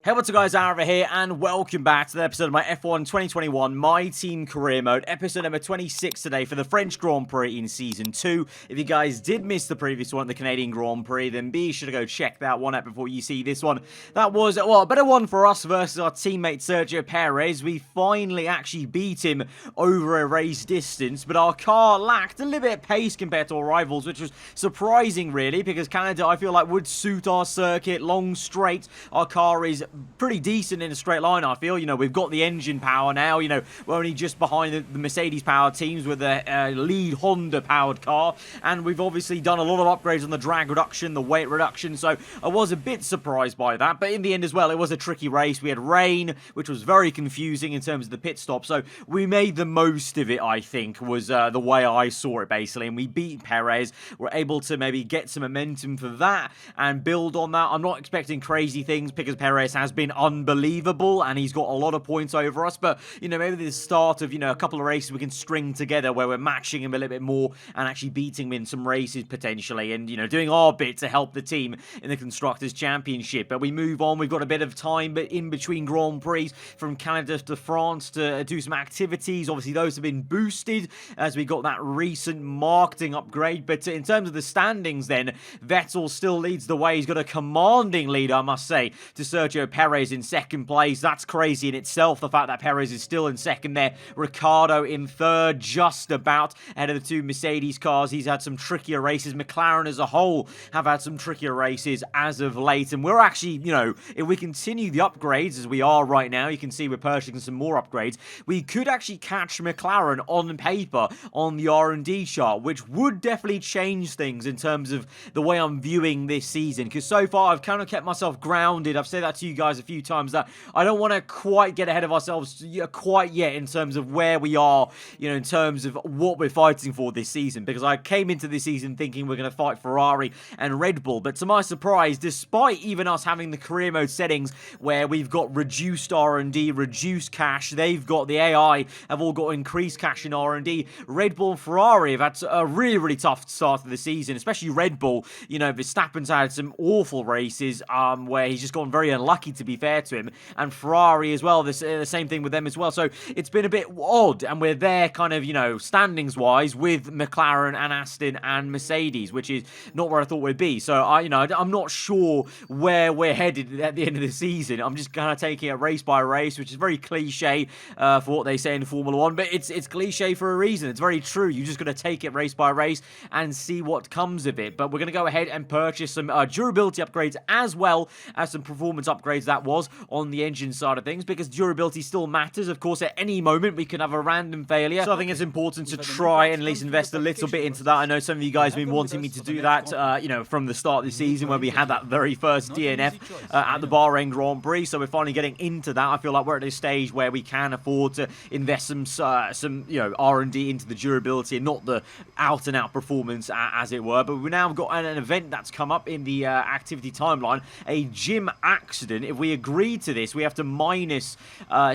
Hey, what's up guys, aarava here, and welcome back to the episode of my F1 2021 My Team Career Mode, episode number 26 today for the French Grand Prix in Season 2. If you guys did miss the previous one, the Canadian Grand Prix, then be sure to go check that one out before you see this one. That was, well, a better one for us versus our teammate Sergio Perez. We finally actually beat him over a race distance, but our car lacked a little bit of pace compared to our rivals, which was surprising really, because Canada, I feel like, would suit our circuit, long straight. Our car is pretty decent in a straight line, I feel. You know, we've got the engine power now. You know, we're only just behind the Mercedes powered teams with a lead Honda powered car, and we've obviously done a lot of upgrades on the drag reduction, the weight reduction, so I was a bit surprised by that. But in the end as well, it was a tricky race. We had rain, which was very confusing in terms of the pit stop, so we made the most of it, I think, was the way I saw it basically, and we beat Perez. We're able to maybe get some momentum for that and build on that. I'm not expecting crazy things because Perez has been unbelievable and he's got a lot of points over us, but you know, maybe the start of, you know, a couple of races we can string together where we're matching him a little bit more and actually beating him in some races potentially, and you know, doing our bit to help the team in the Constructors' Championship. But we move on. We've got a bit of time but in between Grand Prix from Canada to France to do some activities. Obviously those have been boosted as we got that recent marketing upgrade, but in terms of the standings then, Vettel still leads the way. He's got a commanding lead, I must say, to Sergio Perez in second place. That's crazy in itself, the fact that Perez is still in second there. Ricciardo in third, just about ahead of the two Mercedes cars. He's had some trickier races. McLaren as a whole have had some trickier races as of late, and we're actually, you know, if we continue the upgrades as we are right now, you can see we're purchasing some more upgrades, we could actually catch McLaren on paper on the R&D chart, which would definitely change things in terms of the way I'm viewing this season, because so far I've kind of kept myself grounded. I've said that to you guys a few times, that I don't want to quite get ahead of ourselves quite yet in terms of where we are, you know, in terms of what we're fighting for this season, because I came into this season thinking we're going to fight Ferrari and Red Bull, but to my surprise, despite even us having the career mode settings where we've got reduced R&D, reduced cash, they've got the AI have all got increased cash in R&D. Red Bull and Ferrari have had a really tough start to the season, especially Red Bull. You know, Verstappen's had some awful races where he's just gone very unlucky, to be fair to him, and Ferrari as well, the same thing with them as well. So it's been a bit odd, and we're there kind of, you know, standings wise with McLaren and Aston and Mercedes, which is not where I thought we'd be. So I'm not sure where we're headed at the end of the season. I'm just kind of taking it race by race, which is very cliche for what they say in Formula 1, but it's cliche for a reason. It's very true. You just got to take it race by race and see what comes of it. But we're going to go ahead and purchase some durability upgrades as well as some performance upgrades, that was on the engine side of things, because durability still matters. Of course, at any moment we can have a random failure, so I think it's important to try and at least invest a little bit into that. I know some of you guys have been wanting me to do that, you know, from the start of the season when we had that very first DNF at the Bahrain Grand Prix, so we're finally getting into that. I feel like we're at this stage where we can afford to invest some you know, R&D into the durability and not the out-and-out performance, as it were. But we've now got an event that's come up in the activity timeline, a gym accident. If we agree to this, we have to minus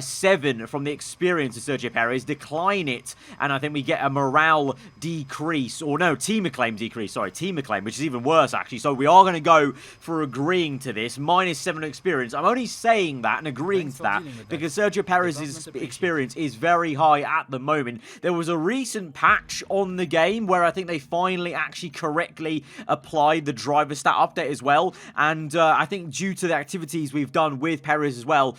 7 from the experience of Sergio Perez, decline it, and I think we get a morale decrease, or no, team acclaim decrease, sorry, team acclaim, which is even worse actually. So we are going to go for agreeing to this, minus 7 experience. I'm only saying that and agreeing to that because Sergio Perez's experience is very high at the moment. There was a recent patch on the game where I think they finally actually correctly applied the driver stat update as well, and I think due to the activities we've done with Perez as well,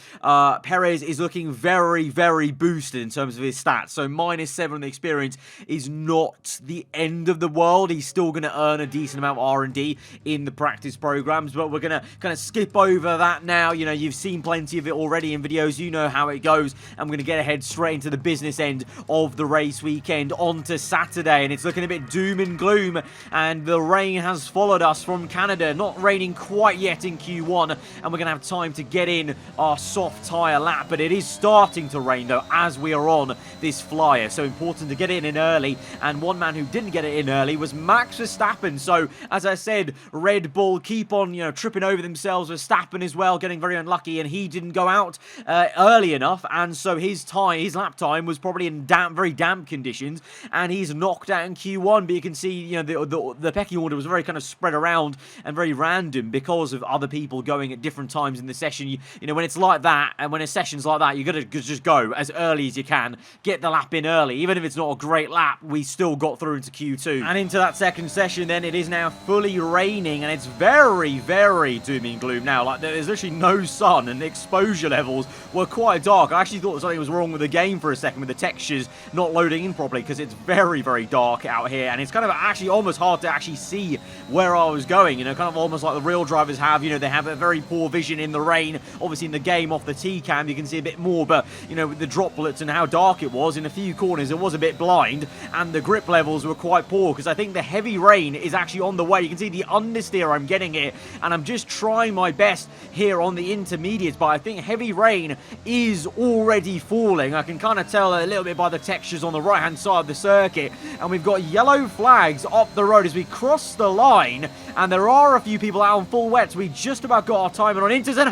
Perez is looking very boosted in terms of his stats. So minus 7 on the experience is not the end of the world. He's still going to earn a decent amount of R&D in the practice programs, but we're going to kind of skip over that now. You know, you've seen plenty of it already in videos. You know how it goes. I'm going to get ahead straight into the business end of the race weekend on to Saturday, and it's looking a bit doom and gloom, and the rain has followed us from Canada. Not raining quite yet in Q1, and we're going to have time to get in our soft tyre lap, but it is starting to rain though as we are on this flyer, so important to get it in early. And one man who didn't get it in early was Max Verstappen. So as I said, Red Bull keep on, you know, tripping over themselves. Verstappen as well getting very unlucky, and he didn't go out early enough, and so his lap time was probably in very damp conditions, and he's knocked out in Q1. But you can see, you know, the pecking order was very kind of spread around and very random because of other people going at different times in the session. You know, when it's like that, and when a session's like that, you got to just go as early as you can, get the lap in early. Even if it's not a great lap, we still got through into Q2. And into that second session, then it is now fully raining, and it's very, very doom and gloom now. Like, there's literally no sun, and the exposure levels were quite dark. I actually thought something was wrong with the game for a second, with the textures not loading in properly, because it's very, very dark out here, and it's kind of actually almost hard to actually see where I was going, you know, kind of almost like the real drivers have. You know, they have a very poor vision in the rain. Obviously in the game off the T-cam you can see a bit more, but you know, with the droplets and how dark it was in a few corners, it was a bit blind, and the grip levels were quite poor, because I think the heavy rain is actually on the way. You can see the understeer I'm getting here, and I'm just trying my best here on the intermediates, but I think heavy rain is already falling. I can kind of tell a little bit by the textures on the right hand side of the circuit, and we've got yellow flags up the road as we cross the line, and there are a few people out on full wets. We just about got our timing on inters, and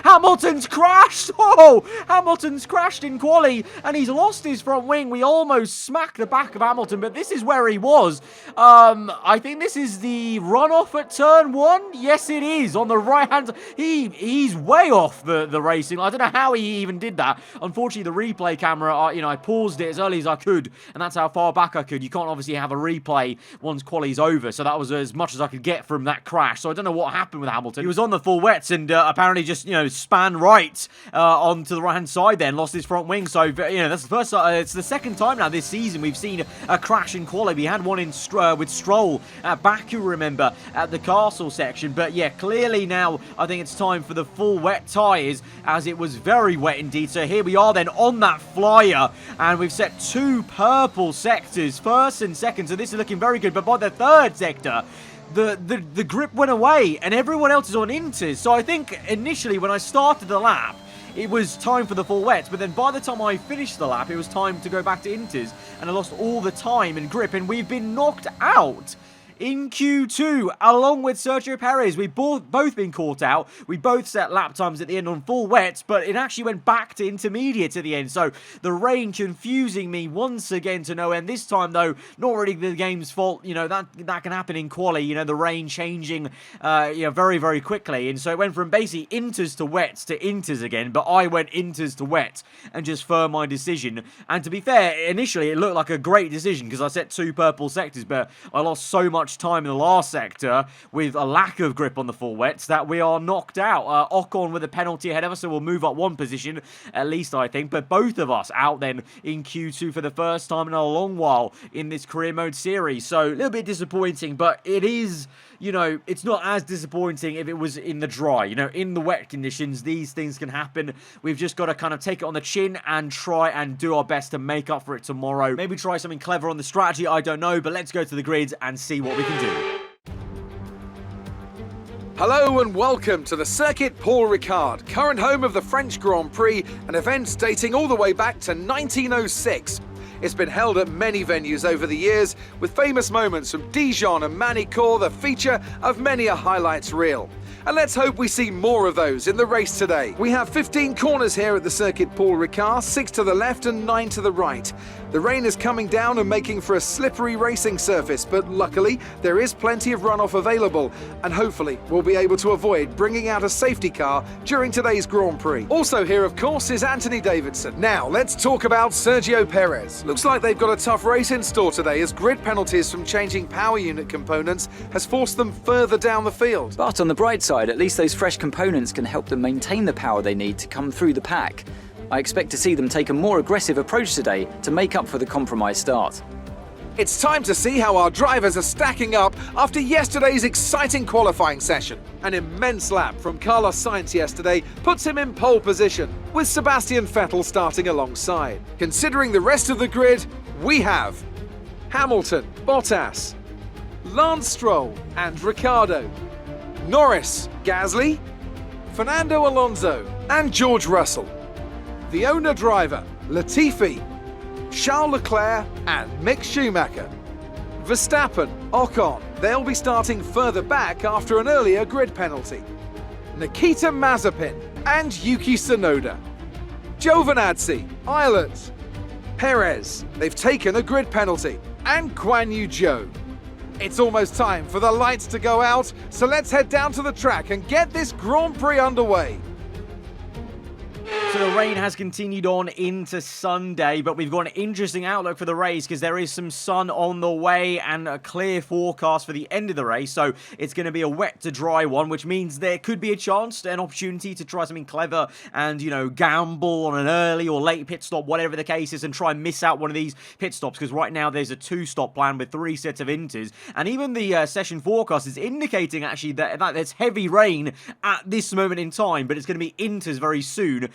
Hamilton's crashed. Oh, Hamilton's crashed in quali, and he's lost his front wing. We almost smacked the back of Hamilton, but this is where he was. I think this is the runoff at turn 1. Yes, it is on the right hand. He's way off the racing. I don't know how he even did that. Unfortunately, the replay camera, you know, I paused it as early as I could, and that's how far back I could. You can't obviously have a replay once quali's over, so that was as much as I could get from that crash. So I don't know what happened with Hamilton. He was on the full wets and apparently just, you know, span right onto the right hand side, then lost his front wing. So, you know, that's the first. It's the second time now this season we've seen a crash in quali. We had one in with Stroll at Baku, remember, at the castle section. But yeah, clearly now I think it's time for the full wet tyres, as it was very wet indeed. So here we are then on that flyer, and we've set 2 purple sectors, first and second. So this is looking very good. But by the third sector, the grip went away, and everyone else is on inters. So I think initially when I started the lap, it was time for the full wets, but then by the time I finished the lap, it was time to go back to inters, and I lost all the time and grip, and we've been knocked out in Q2, along with Sergio Perez. We've both been caught out. We both set lap times at the end on full wets, but it actually went back to intermediate at the end. So the rain confusing me once again to no end. This time, though, not really the game's fault. You know, that can happen in quali. You know, the rain changing, you know, very, very quickly. And so it went from basically inters to wets to inters again, but I went inters to wets and just firmed my decision. And to be fair, initially it looked like a great decision because I set 2 purple sectors, but I lost so much time in the last sector with a lack of grip on the full wets that we are knocked out. Ocon with a penalty ahead of us, so we'll move up 1 position at least, I think. But both of us out then in Q2 for the first time in a long while in this career mode series. So a little bit disappointing, but it is, you know, it's not as disappointing if it was in the dry. You know, in the wet conditions, these things can happen. We've just got to kind of take it on the chin and try and do our best to make up for it tomorrow. Maybe try something clever on the strategy, I don't know, but let's go to the grids and see what we can do. Hello and welcome to the Circuit Paul Ricard, current home of the French Grand Prix, an event dating all the way back to 1906. It's been held at many venues over the years, with famous moments from Dijon and Manicourt the feature of many a highlights reel. And let's hope we see more of those in the race today. We have 15 corners here at the Circuit Paul Ricard, 6 to the left and 9 to the right. The rain is coming down and making for a slippery racing surface, but luckily there is plenty of runoff available, and hopefully we'll be able to avoid bringing out a safety car during today's Grand Prix. Also here, of course, is Anthony Davidson. Now let's talk about Sergio Perez. Looks like they've got a tough race in store today, as grid penalties from changing power unit components has forced them further down the field. But on the bright side, at least those fresh components can help them maintain the power they need to come through the pack. I expect to see them take a more aggressive approach today to make up for the compromised start. It's time to see how our drivers are stacking up after yesterday's exciting qualifying session. An immense lap from Carlos Sainz yesterday puts him in pole position, with Sebastian Vettel starting alongside. Considering the rest of the grid, we have Hamilton, Bottas, Lance Stroll and Ricciardo, Norris, Gasly, Fernando Alonso and George Russell. The owner driver, Latifi, Charles Leclerc and Mick Schumacher. Verstappen, Ocon, they'll be starting further back after an earlier grid penalty. Nikita Mazepin and Yuki Tsunoda. Giovinazzi, Ireland. Perez, they've taken a grid penalty. And Guan Yu Zhou. It's almost time for the lights to go out, so let's head down to the track and get this Grand Prix underway. So the rain has continued on into Sunday, but we've got an interesting outlook for the race because there is some sun on the way and a clear forecast for the end of the race. So it's going to be a wet to dry one, which means there could be a chance, an opportunity to try something clever and, you know, gamble on an early or late pit stop, whatever the case is, and try and miss out one of these pit stops because right now there's a 2-stop plan with 3 sets of inters. And even the session forecast is indicating actually that there's heavy rain at this moment in time, but it's going to be inters very soon.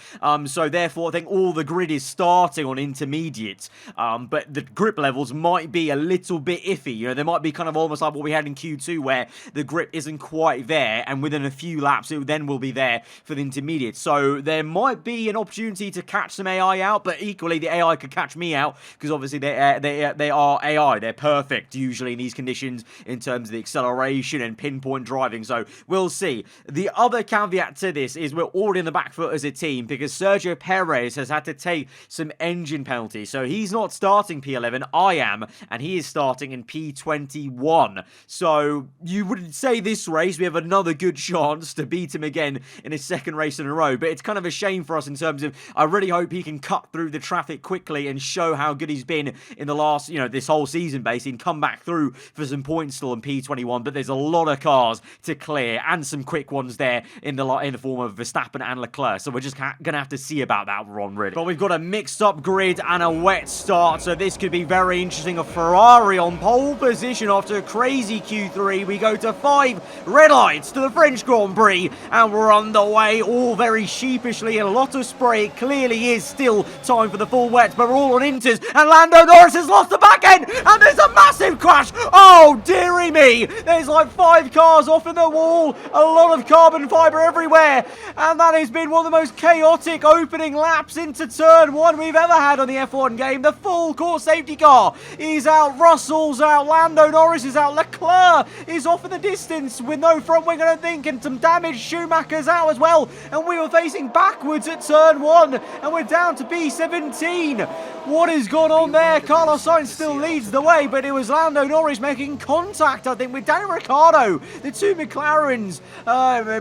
So therefore, I think all the grid is starting on intermediate, but the grip levels might be a little bit iffy. You know, they might be kind of almost like what we had in Q2, where the grip isn't quite there, and within a few laps, it then will be there for the intermediate. So there might be an opportunity to catch some AI out, but equally, the AI could catch me out, because obviously they are AI. They're perfect, usually, in these conditions, in terms of the acceleration and pinpoint driving. So we'll see. The other caveat to this is we're already in the back foot as a team, because Sergio Perez has had to take some engine penalties. So he's not starting P11, I am, and he is starting in P21. So you would say this race, we have another good chance to beat him again in his second race in a row. But it's kind of a shame for us in terms of, I really hope he can cut through the traffic quickly and show how good he's been in the last, you know, this whole season basically, and come back through for some points still in P21. But there's a lot of cars to clear and some quick ones there in the form of Verstappen and Leclerc. So we're just going to have to see about that, Ron, really. But we've got a mixed up grid and a wet start, so this could be very interesting. A Ferrari on pole position after a crazy Q3. We go to 5 red lights to the French Grand Prix, and we're underway, all very sheepishly, and a lot of spray. It clearly is still time for the full wets, but we're all on inters, and Lando Norris has lost the back end, and there's a massive crash. Oh, dearie me. There's like 5 cars off in the wall, a lot of carbon fibre everywhere, and that has been one of the most chaotic opening laps into turn 1 we've ever had on the F1 game. The full course safety car is out, Russell's out, Lando Norris is out, Leclerc is off in the distance with no front wing, I don't think, and some damage. Schumacher's out as well, and we were facing backwards at turn 1, and we're down to P17. What has gone on there? Carlos Sainz still leads the way, but it was Lando Norris making contact, I think, with Daniel Ricciardo. The 2 McLarens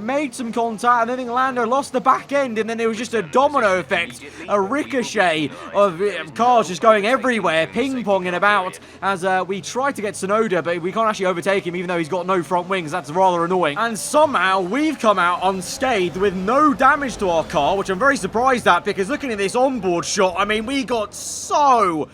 made some contact, and I think Lando lost the back end, and then there was just a domino effect, a ricochet of cars just going everywhere, ping-ponging about as we try to get Tsunoda, but we can't actually overtake him even though he's got no front wings. That's rather annoying. And somehow we've come out unscathed with no damage to our car, which I'm very surprised at, because looking at this onboard shot, I mean, we got so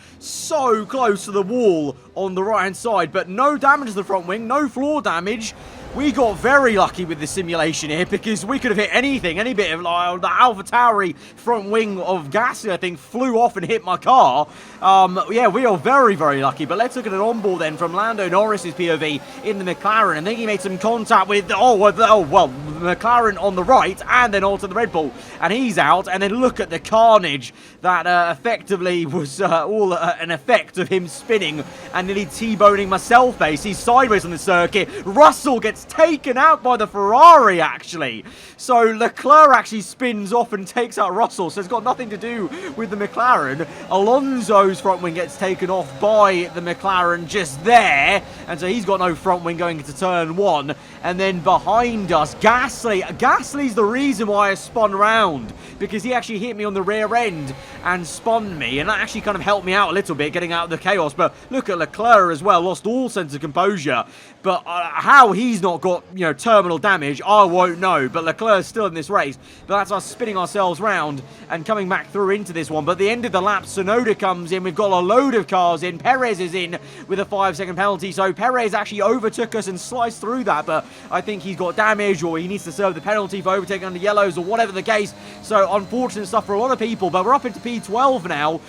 close to the wall on the right-hand side, but no damage to the front wing, no floor damage. We got very lucky with the simulation here, because we could have hit anything. Any bit of like, the AlphaTauri front wing of Gasly, I think, flew off and hit my car. Yeah, we are very lucky. But let's look at an onboard then from Lando Norris's POV in the McLaren. I think he made some contact with, McLaren on the right, and then onto the Red Bull. And he's out. And then look at the carnage that effectively was all an effect of him spinning and nearly T-boning myself base. He's sideways on the circuit. Russell gets taken out by the Ferrari, actually. So Leclerc actually spins off and takes out Russell, so it's got nothing to do with the McLaren. Alonso's front wing gets taken off by the McLaren just there, and so he's got no front wing going into turn 1. And then behind us, Gasly's the reason why I spun round, because he actually hit me on the rear end and spun me, and that actually kind of helped me out a little bit getting out of the chaos. But look at Leclerc as well, lost all sense of composure. But how he's not got, you know, terminal damage, I won't know. But Leclerc's still in this race. But that's us spinning ourselves round and coming back through into this one. But at the end of the lap, Tsunoda comes in. We've got a load of cars in. Perez is in with a 5-second penalty. So Perez actually overtook us and sliced through that. But I think he's got damage, or he needs to serve the penalty for overtaking under yellows, or whatever the case. So unfortunate stuff for a lot of people. But we're up into P12 now.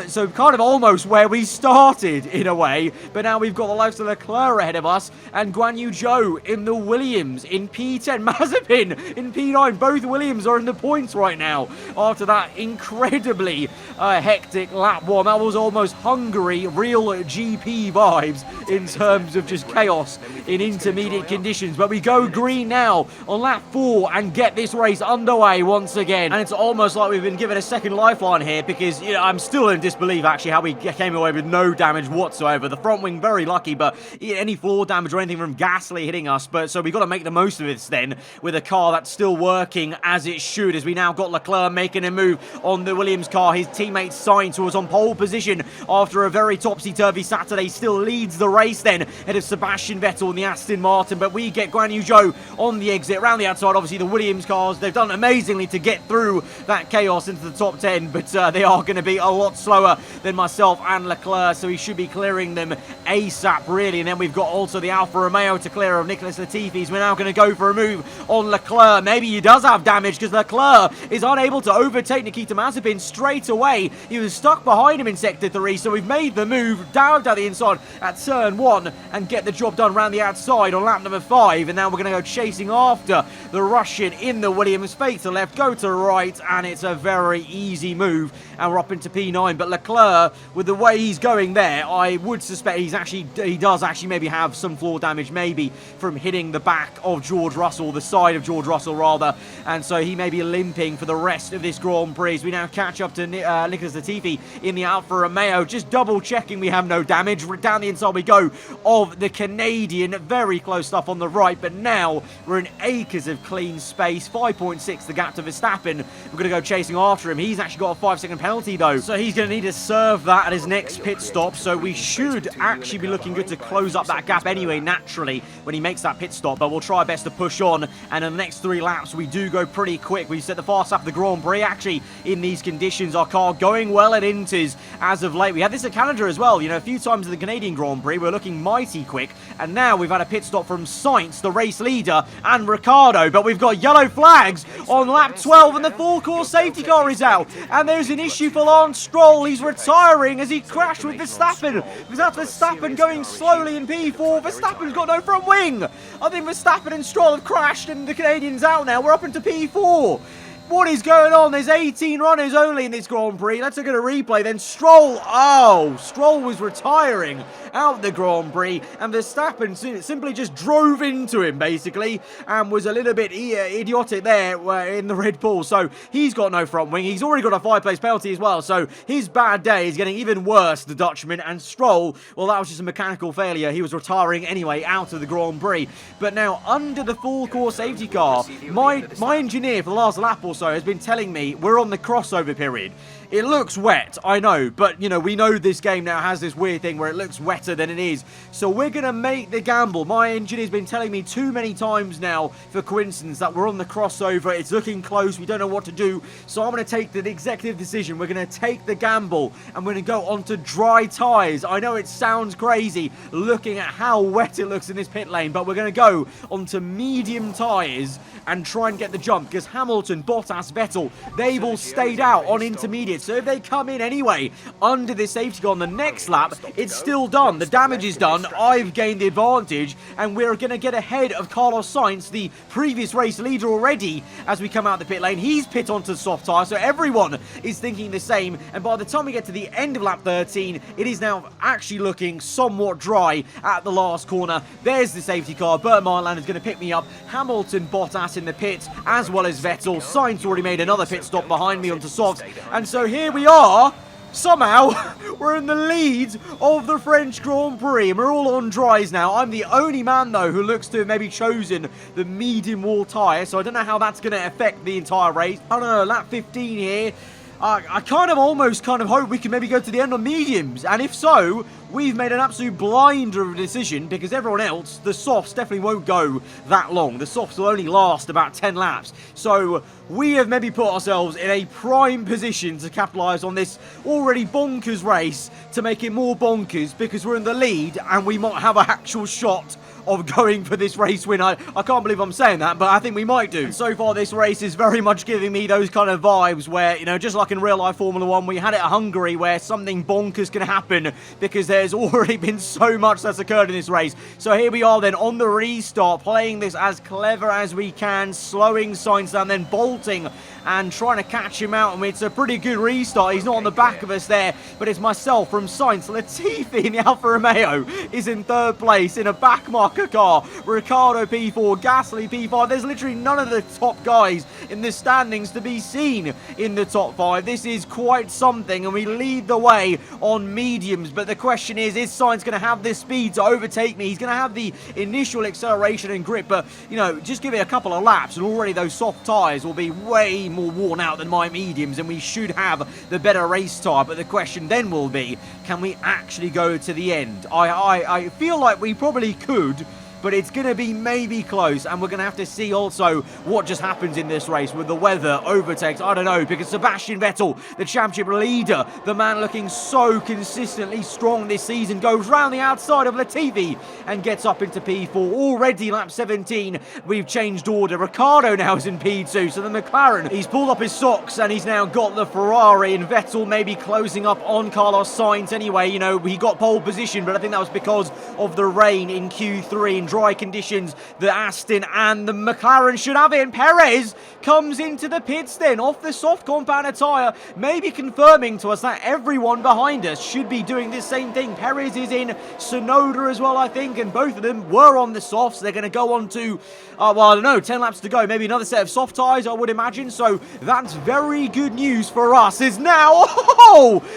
So kind of almost where we started in a way. But now we've got the likes of Leclerc ahead of us, and Guan Yu Zhou Joe in the Williams, in P10, Mazepin in P9. Both Williams are in the points right now after that incredibly hectic lap 1. That was almost Hungary, real GP vibes in terms of just chaos in intermediate conditions. But we go green now on lap 4 and get this race underway once again. And it's almost like we've been given a second lifeline here, because I'm still in disbelief actually how we came away with no damage whatsoever. The front wing very lucky, but any floor damage or anything from Gasly hitting us. But so we got to make the most of this then with a car that's still working as it should, as we now got Leclerc making a move on the Williams car. His teammate Sainz, who was on pole position after a very topsy-turvy Saturday, still leads the race then ahead of Sebastian Vettel in the Aston Martin. But we get Guan Yu Zhou on the exit around the outside. Obviously the Williams cars, they've done amazingly to get through that chaos into the top 10, but they are going to be a lot slower than myself and Leclerc, so he should be clearing them ASAP really. And then we've got also the Alfa Romeo to clear of Nicholas Latifi's. We're now going to go for a move on Leclerc. Maybe he does have damage, because Leclerc is unable to overtake Nikita Mazepin straight away. He was stuck behind him in Sector 3, so we've made the move down to the inside at Turn 1 and get the job done around the outside on lap number 5. And now we're going to go chasing after the Russian in the Williams. Fake to left, go to right, and it's a very easy move. And we're up into P9. But Leclerc, with the way he's going there, I would suspect he does actually maybe have some floor damage, maybe from hitting the back of George Russell, the side of George Russell rather, and so he may be limping for the rest of this Grand Prix. We now catch up to Nicholas Latifi in the Alfa Romeo, just double checking we have no damage. Down the inside we go of the Canadian, very close stuff on the right, but now we're in acres of clean space. 5.6 the gap to Verstappen. We're going to go chasing after him. He's actually got a 5-second penalty though, so he's going to need to serve that at his next pit stop, so we should actually be looking good to close up that gap anyway naturally when he makes that pit stop. But we'll try our best to push on, and in the next 3 laps we do go pretty quick. We set the fast lap of the Grand Prix actually in these conditions. Our car going well at Inters as of late. We had this at Canada as well, a few times in the Canadian Grand Prix we're looking mighty quick, and now we've had a pit stop from Sainz, the race leader, and Ricciardo. But we've got yellow flags on lap 12 and the full course safety car is out, and there's an issue for Lance Stroll. He's retiring as he crashed with Verstappen. That's Verstappen going slowly in P4. Verstappen's got no front wing. I think Verstappen and Stroll have crashed and the Canadian's out now. We're up into P4. What is going on? There's 18 runners only in this Grand Prix. Let's look at a replay. Then Stroll. Oh, Stroll was retiring out the Grand Prix, and Verstappen simply just drove into him, basically, and was a little bit idiotic there in the Red Bull. So he's got no front wing. He's already got a 5-place penalty as well. So his bad day is getting even worse, the Dutchman. And Stroll, well, that was just a mechanical failure. He was retiring anyway out of the Grand Prix. But now, under the full course safety car, my engineer for the last lap or so has been telling me we're on the crossover period. It looks wet, I know, but, we know this game now has this weird thing where it looks wetter than it is. So we're going to make the gamble. My engineer's been telling me too many times now, for coincidence, that we're on the crossover. It's looking close. We don't know what to do. So I'm going to take the executive decision. We're going to take the gamble, and we're going to go onto dry tyres. I know it sounds crazy looking at how wet it looks in this pit lane, but we're going to go onto medium tyres and try and get the jump, because Hamilton, Bottas, Vettel, they've all stayed out on intermediate. So if they come in anyway under this safety car on the next lap, it's still done. The damage is done. I've gained the advantage, and we're going to get ahead of Carlos Sainz, the previous race leader already, as we come out the pit lane. He's pit onto soft tyre, so everyone is thinking the same. And by the time we get to the end of lap 13, it is now actually looking somewhat dry at the last corner. There's the safety car. Bert Marland is going to pick me up. Hamilton, Bottas in the pit, as well as Vettel. Sainz already made another pit stop behind me onto softs. And so here we are. Somehow, we're in the lead of the French Grand Prix, and we're all on dries now. I'm the only man, though, who looks to have maybe chosen the medium wall tyre, so I don't know how that's going to affect the entire race. I don't know, lap 15 here. I almost hope we can maybe go to the end on mediums, and if so, we've made an absolute blinder of a decision, because everyone else, the softs, definitely won't go that long. The softs will only last about 10 laps. So we have maybe put ourselves in a prime position to capitalise on this already bonkers race, to make it more bonkers, because we're in the lead and we might have an actual shot of going for this race win. I can't believe I'm saying that, but I think we might do. And so far, this race is very much giving me those kind of vibes where, you know, just like in real life Formula 1, we had it at Hungary where something bonkers can happen because there's already been so much that's occurred in this race. So here we are then on the restart, playing this as clever as we can, slowing Sainz down, then bolting and trying to catch him out. I mean, it's a pretty good restart. He's not on the back of us there, but it's myself from Sainz. Latifi in the Alfa Romeo is in third place in a backmarker car. Ricciardo P4, Gasly P5. There's literally none of the top guys in the standings to be seen in the top 5. This is quite something, and we lead the way on mediums. But the question is Sainz going to have the speed to overtake me? He's going to have the initial acceleration and grip, but, you know, just give it a couple of laps, and already those soft tyres will be way more worn out than my mediums, and we should have the better race tyre. But the question then will be, can we actually go to the end? I feel like we probably could, but it's going to be maybe close, and we're going to have to see also what just happens in this race with the weather overtakes. I don't know, because Sebastian Vettel, the championship leader, the man looking so consistently strong this season, goes round the outside of Latifi and gets up into P4. Already lap 17, we've changed order. Ricciardo now is in P2, so the McLaren, he's pulled up his socks and he's now got the Ferrari, and Vettel maybe closing up on Carlos Sainz anyway. You know, he got pole position, but I think that was because of the rain in Q3 and dry conditions. The Aston and the McLaren should have it, and Perez comes into the pits then off the soft compounder tyre, maybe confirming to us that everyone behind us should be doing this same thing. Perez is in, Sonoda as well, I think, and both of them were on the softs. They're going to go on to, well, I don't know, 10 laps to go, maybe another set of soft tyres, I would imagine. So that's very good news for us. Is now,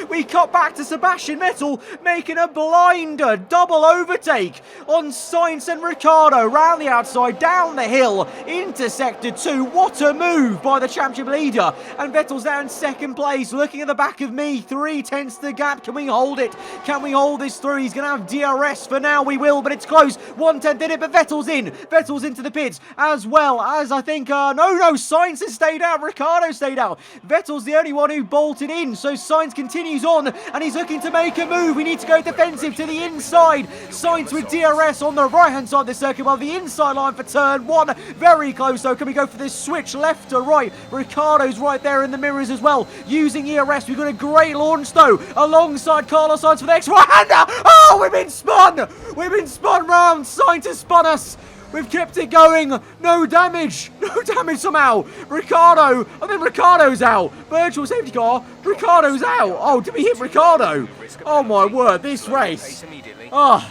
we cut back to Sebastian Vettel making a blinder double overtake on Sainz and Ricciardo round the outside, down the hill into sector 2. What a move by the championship leader, and Vettel's there in second place, looking at the back of me. 3/10 the gap. Can we hold it? Can we hold this through? He's going to have DRS for now. We will, but it's close. 1/10 in it, but Vettel's in. Vettel's into the pits, as well as, I think, no, Sainz has stayed out. Ricciardo stayed out. Vettel's the only one who bolted in, so Sainz continues on, and he's looking to make a move. We need to go defensive to the inside. Sainz with DRS on the right-hand side of the circuit, while the inside line for turn 1. Very close, though. Can we go for this switch left to right? Ricciardo's right there in the mirrors as well, using ERS. We've got a great launch, though, alongside Carlos Sainz for the next right-hander. Oh, we've been spun! We've been spun round. Sainz has spun us. We've kept it going. No damage. No damage somehow. Ricciardo. I think Ricciardo's out. Virtual safety car. Ricciardo's out. Oh, did we hit Ricciardo? Oh, my word. This race. Oh.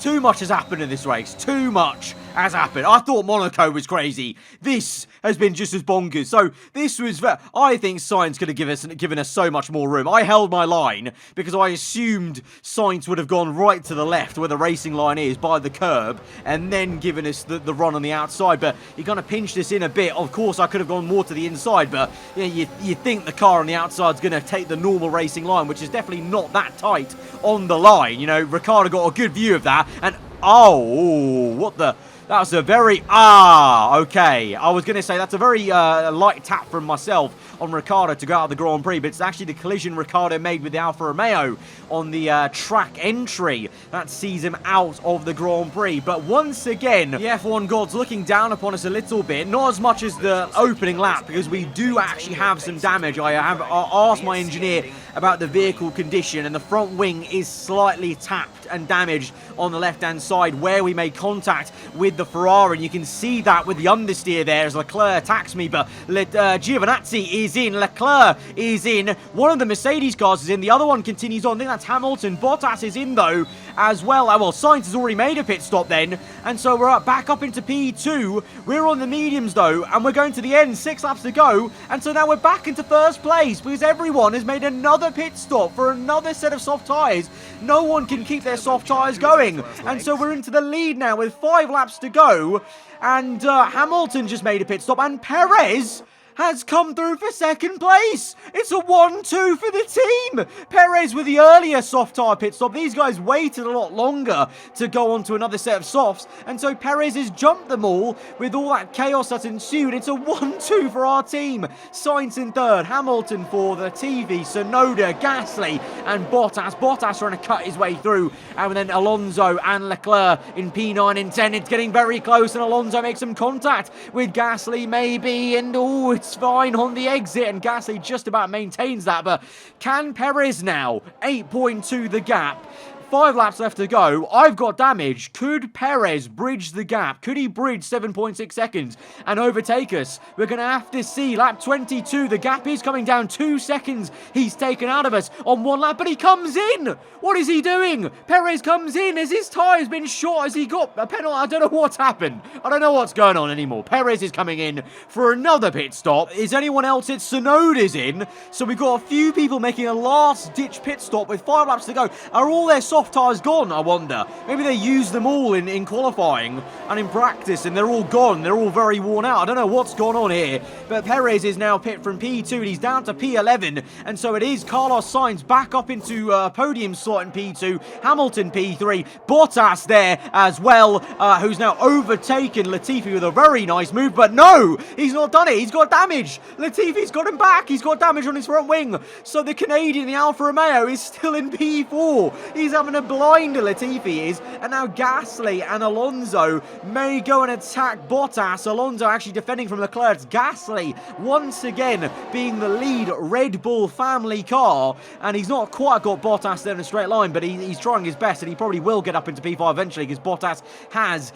Too much has happened in this race. Too much has happened. I thought Monaco was crazy. This has been just as bonkers. So this was, I think Sainz could have given us so much more room. I held my line because I assumed Sainz would have gone right to the left where the racing line is by the curb and then given us the run on the outside. But he kind of pinched us in a bit. Of course, I could have gone more to the inside, but you know, you think the car on the outside is going to take the normal racing line, which is definitely not that tight on the line. You know, Ricciardo got a good view of that, and oh, what the... That was a very, okay. I was going to say that's a very light tap from myself on Ricciardo to go out of the Grand Prix, but it's actually the collision Ricciardo made with the Alfa Romeo on the track entry that sees him out of the Grand Prix. But once again, the F1 gods looking down upon us a little bit, not as much as the opening lap, because we do actually have some damage. I have asked my engineer about the vehicle condition, and the front wing is slightly tapped and damaged on the left-hand side where we made contact with the Ferrari, and you can see that with the understeer there as Leclerc attacks me, but Giovinazzi is in, Leclerc is in, one of the Mercedes cars is in, the other one continues on. I think that's Hamilton. Bottas is in though as well. Well, Sainz has already made a pit stop then, and so we're back up into P2. We're on the mediums though, and we're going to the end, 6 laps to go, and so now we're back into first place because everyone has made another pit stop for another set of soft tyres. No one can keep their soft tyres going, and so we're into the lead now with 5 laps to go, and Hamilton just made a pit stop, and Perez has come through for second place. It's a 1-2 for the team. Perez with the earlier soft tyre pit stop. These guys waited a lot longer to go on to another set of softs, and so Perez has jumped them all with all that chaos that's ensued. It's a 1-2 for our team. Sainz in third, Hamilton for the TV, Tsunoda, Gasly, and Bottas. Bottas trying to cut his way through, and then Alonso and Leclerc in P9 and 10. It's getting very close, and Alonso makes some contact with Gasly maybe, and oh, it's fine on the exit, and Gasly just about maintains that. But can Perez now 8.2 the gap? 5 laps left to go. I've got damage. Could Perez bridge the gap? Could he bridge 7.6 seconds and overtake us? We're going to have to see. Lap 22. The gap is coming down 2 seconds. He's taken out of us on 1 lap, but he comes in. What is he doing? Perez comes in. Has his tyres been short? Has he got a penalty? I don't know what's happened. I don't know what's going on anymore. Perez is coming in for another pit stop. Is anyone else? It's Tsunoda's in. So we've got a few people making a last-ditch pit stop with 5 laps to go. Are all their soft tyres gone, I wonder? Maybe they used them all in qualifying and in practice, and they're all gone. They're all very worn out. I don't know what's gone on here, but Perez is now pit from P2, and he's down to P11, and so it is Carlos Sainz back up into podium slot in P2, Hamilton P3, Bottas there as well, who's now overtaken Latifi with a very nice move, but no, he's not done it. He's got damage. Latifi's got him back. He's got damage on his front wing, so the Canadian, the Alfa Romeo, is still in P4. He's having a blinder, Latifi is, and now Gasly and Alonso may go and attack Bottas. Alonso actually defending from Leclerc. Gasly once again being the lead Red Bull family car, and he's not quite got Bottas there in a straight line, but he's trying his best, and he probably will get up into P5 eventually, because Bottas has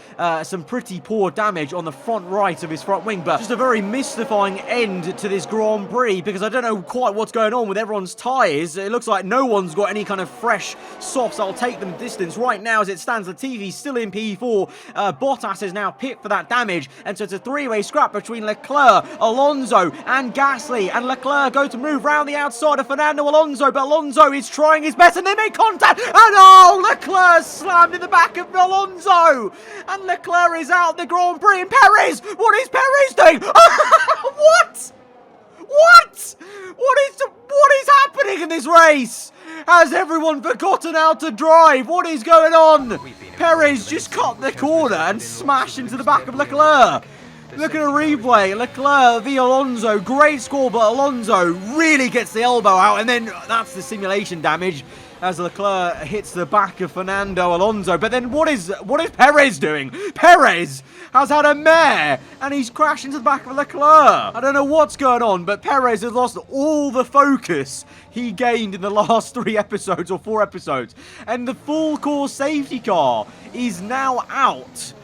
some pretty poor damage on the front right of his front wing. But just a very mystifying end to this Grand Prix, because I don't know quite what's going on with everyone's tyres. It looks like no one's got any kind of fresh softs. I'll take them distance right now as it stands. Latifi still in P4. Bottas is now pit for that damage, and so it's a three-way scrap between Leclerc, Alonso, and Gasly. And Leclerc go to move round the outside of Fernando Alonso, but Alonso is trying his best, and they make contact. And oh, Leclerc slammed in the back of Alonso, and Leclerc is out the Grand Prix. And Perez, what is Perez doing? What? What is happening in this race? Has everyone forgotten how to drive? What is going on? Perez just cut the corner and smashed into the back of Leclerc. Look at a replay. Leclerc v Alonso. Great score, but Alonso really gets the elbow out, and then that's the simulation damage as Leclerc hits the back of Fernando Alonso. But then what is Perez doing? Perez has had a mare, and he's crashed into the back of Leclerc. I don't know what's going on, but Perez has lost all the focus he gained in the last 3 episodes or 4 episodes. And the full course safety car is now out.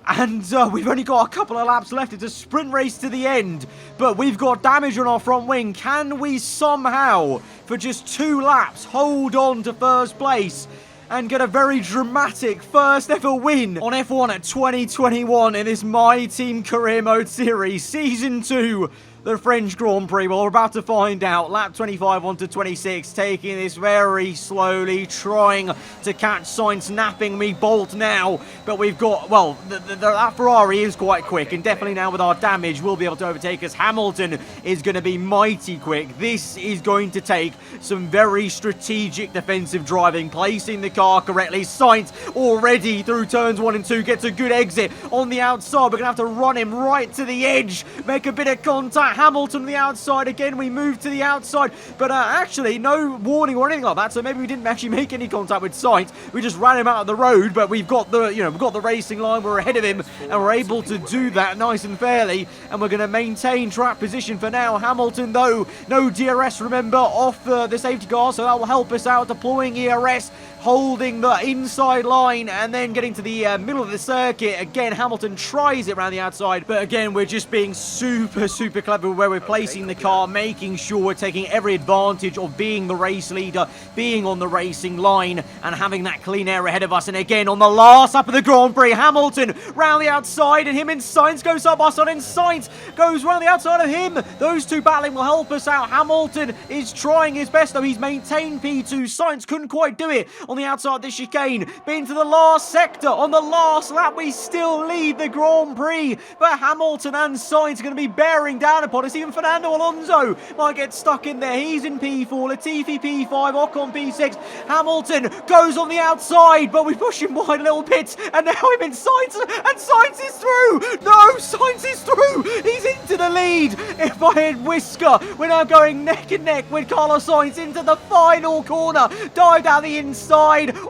And we've only got a couple of laps left. It's a sprint race to the end, but we've got damage on our front wing. Can we somehow, for just 2 laps, hold on to first place and get a very dramatic first ever win on F1 at 2021 in this My Team Career Mode Series, Season 2, the French Grand Prix? Well, we're about to find out. Lap 25 onto 26, taking this very slowly, trying to catch Sainz, napping me Bolt now. But we've got, well, that Ferrari is quite quick, and definitely now with our damage, we'll be able to overtake us. Hamilton is going to be mighty quick. This is going to take some very strategic defensive driving, placing the car correctly. Sainz already through turns 1 and 2 gets a good exit on the outside. We're going to have to run him right to the edge, make a bit of contact. Hamilton on the outside again. We move to the outside, but actually no warning or anything like that, so maybe we didn't actually make any contact with Sainz. We just ran him out of the road, but we've got the, we've got the racing line. We're ahead of him, and we're able to do that nice and fairly, and we're going to maintain track position for now. Hamilton, though, no DRS, remember, off the safety car, so that will help us out, deploying ERS, holding the inside line, and then getting to the middle of the circuit. Again, Hamilton tries it around the outside, but again, we're just being super clever where we're placing the car, making sure we're taking every advantage of being the race leader, being on the racing line, and having that clean air ahead of us. And again, on the last lap of the Grand Prix, Hamilton round the outside, and him and Sainz goes up our side, and Sainz goes round the outside of him. Those two battling will help us out. Hamilton is trying his best, though. He's maintained P2. Sainz couldn't quite do it on on the outside of the chicane, but into the last sector. On the last lap, we still lead the Grand Prix, but Hamilton and Sainz are going to be bearing down upon us. Even Fernando Alonso might get stuck in there. He's in P4, Latifi P5, Ocon P6. Hamilton goes on the outside, but we push him wide a little bit, and now I'm in Sainz, and Sainz is through. No, Sainz is through. He's into the lead. If I had Whisker, we're now going neck and neck with Carlos Sainz into the final corner. Dive down the inside.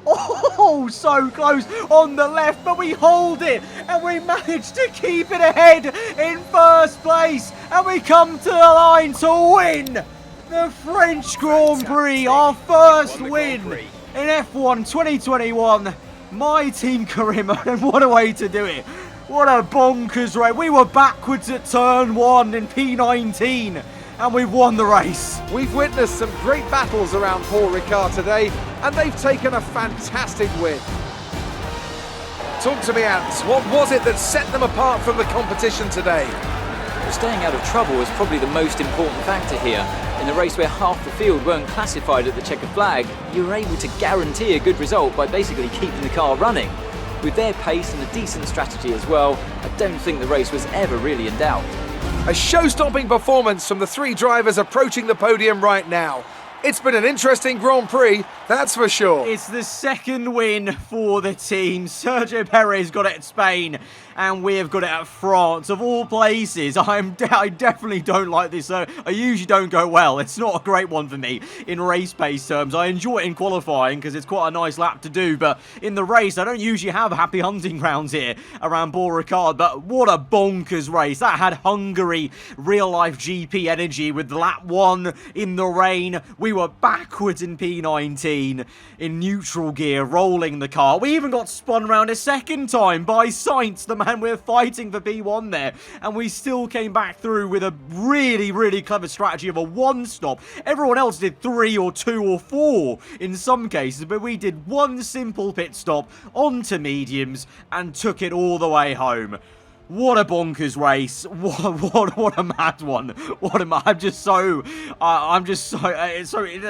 Oh, so close on the left, but we hold it, and we manage to keep it ahead in first place, and we come to the line to win the French Grand Prix, our first win in F1 2021. My team career mode, and what a way to do it. What a bonkers race. We were backwards at turn 1 in P19, and we've won the race. We've witnessed some great battles around Paul Ricard today, and they've taken a fantastic win. Talk to me, Ants. What was it that set them apart from the competition today? Well, staying out of trouble was probably the most important factor here. In a race where half the field weren't classified at the checkered flag, you were able to guarantee a good result by basically keeping the car running. With their pace and a decent strategy as well, I don't think the race was ever really in doubt. A show-stopping performance from the three drivers approaching the podium right now. It's been an interesting Grand Prix, that's for sure. It's the second win for the team. Sergio Perez got it at Spain, and we have got it at France. Of all places, I definitely don't like this. I usually don't go well. It's not a great one for me in race pace terms. I enjoy it in qualifying because it's quite a nice lap to do, but in the race, I don't usually have happy hunting grounds here around Paul Ricard. But what a bonkers race. That had Hungary real-life GP energy with lap 1 in the rain. We were backwards in P19 in neutral gear, rolling the car. We even got spun around a second time by Sainz, the man we're fighting for P1 there, and we still came back through with a really, really clever strategy of a 1-stop. Everyone else did 3 or 2 or 4 in some cases, but we did 1 simple pit stop onto mediums and took it all the way home. What a bonkers race. What a mad one.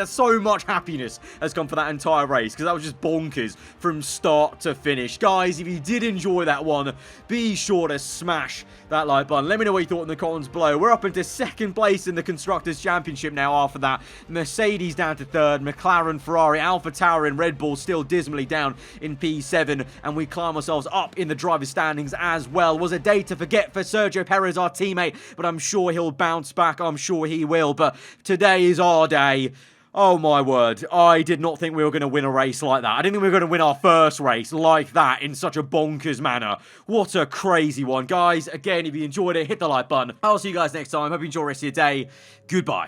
So much happiness has come for that entire race, because that was just bonkers from start to finish. Guys, if you did enjoy that one, be sure to smash that like button. Let me know what you thought in the comments below. We're up into second place in the Constructors' Championship now after that. Mercedes down to third, McLaren, Ferrari, Alpha Tauri and Red Bull still dismally down in P7, and we climb ourselves up in the driver's standings as well. Was a day to forget for Sergio Perez, our teammate, but I'm sure he'll bounce back. I'm sure he will, but today is our day. Oh my word, I did not think we were going to win a race like that. I didn't think we were going to win our first race like that in such a bonkers manner. What a crazy one. Guys, again, if you enjoyed it, hit the like button. I'll see you guys next time. Hope you enjoy the rest of your day. Goodbye.